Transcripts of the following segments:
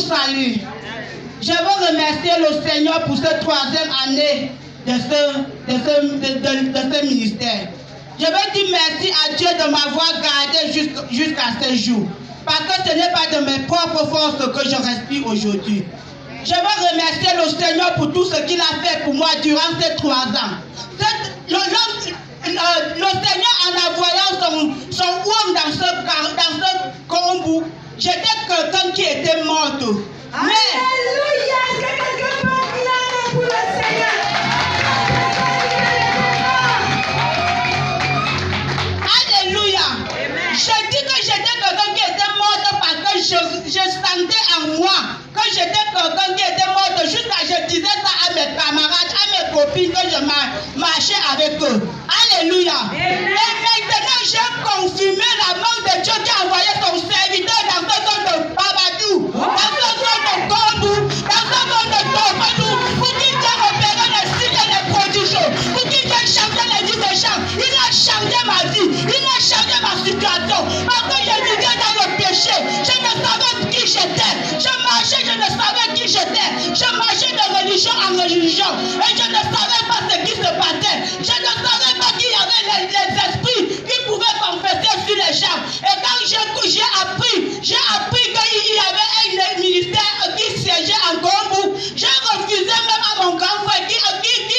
salue. Je veux remercier le Seigneur pour cette 3e année de ce ministère. Je veux dire merci à Dieu de m'avoir gardé jusqu'à ce jour. Parce que ce n'est pas de mes propres forces que je respire aujourd'hui. Je veux remercier le Seigneur pour tout ce qu'il a fait pour moi durant ces 3 ans. Le Seigneur, en envoyant son homme dans ce combo, j'étais quelqu'un qui était mort. Alléluia! Est-ce que quelqu'un peut acclamer pour le Seigneur? Alléluia! Je dis que j'étais quelqu'un qui était mort parce que je sentais en moi que j'étais quelqu'un qui était mort jusqu'à je disais ça à mes camarades, à mes copines que je marchais avec eux. Alléluia! Et maintenant j'ai confirmé la main de Dieu qui a envoyé son serviteur dans ce zone de Babadou, dans ce zone de Gombo, dans ce zone de Tobadou, pour qu'il vienne opérer les signes et les prodiges, pour qu'il vienne changer les vies des gens. Il a changé ma vie, il a changé ma situation. Parce que je vivais dans le péché, je ne savais qui j'étais. Je marchais, je ne savais qui j'étais. Je marchais de religion en religion et je ne savais pas ce qui se passait. Je ne savais pas qu'il y avait les esprits qui pouvaient confesser sur les gens. Et quand j'ai appris qu'il y avait un ministère qui siégeait en Gombo, j'ai refusé même à mon grand frère qui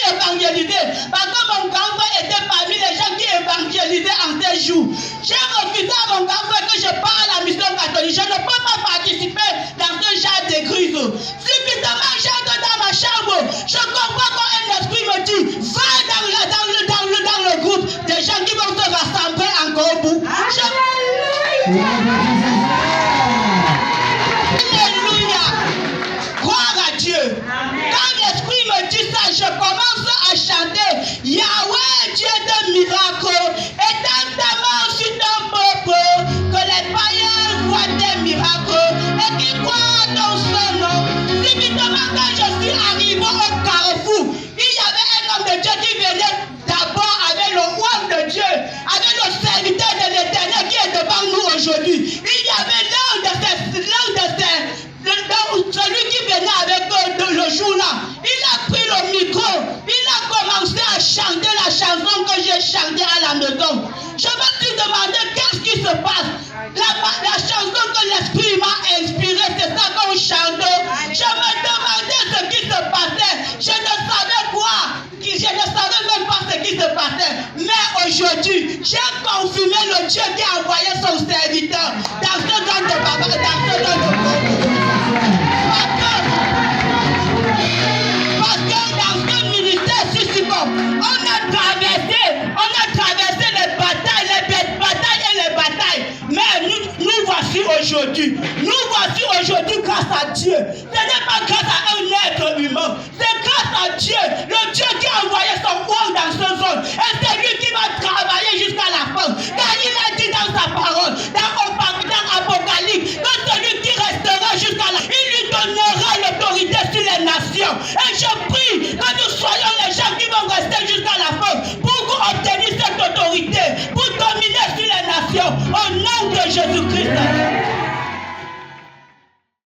évangélisait. Parce que mon grand frère était parmi les gens qui évangélisaient en ces jours. J'ai refusé à mon grand frère que je pars à la mission catholique. Je ne peux pas participer dans ce genre d'église. Subitement, j'entre dans ma chambre. Je comprends qu'un esprit me dit, va dans le groupe des gens qui vont se rassembler en Gombo. Alléluia. Gloire à Dieu. Quand l'esprit me dit ça, je commence à chanter Yahweh, Dieu de miracles, étends ta main sur ton peuple, que les païens voient des miracles et qu'ils croient dans son nom. Subitement, quand je suis arrivé au carrefour, il y avait un homme de Dieu qui venait d'abord avec le roi de Dieu, avec le serviteur de l'Éternel qui est devant nous aujourd'hui. Il y avait celui qui venait avec eux le jour-là. Il a pris le micro, il a commencé à chanter la chanson que j'ai chantée à la maison. Je me suis demandé qu'est-ce qui se passe. La chanson que l'esprit m'a inspirée, c'est ça qu'on chante. Je me demandais ce qui se passait. Je ne savais même pas ce qui se passait. Mais aujourd'hui, j'ai confirmé le Dieu qui a envoyé son serviteur dans ce zone de Baba, dans ce zone de parce que dans ce ministère on a traversé les batailles et les batailles. Mais nous voici aujourd'hui grâce à Dieu. Ce n'est pas grâce à un être humain, c'est grâce à Dieu, le Dieu qui a envoyé son roi dans ce zone. Et c'est lui qui va travailler jusqu'à la fin. Car il a dit dans sa parole, dans Apocalypse, que celui qui restera jusqu'à la fin, il lui donnera l'autorité sur les nations. Et je prie que nous soyons les gens qui vont rester jusqu'à la fin pour obtenir cette autorité, pour dominer sur les nations. Au nom de Jésus-Christ.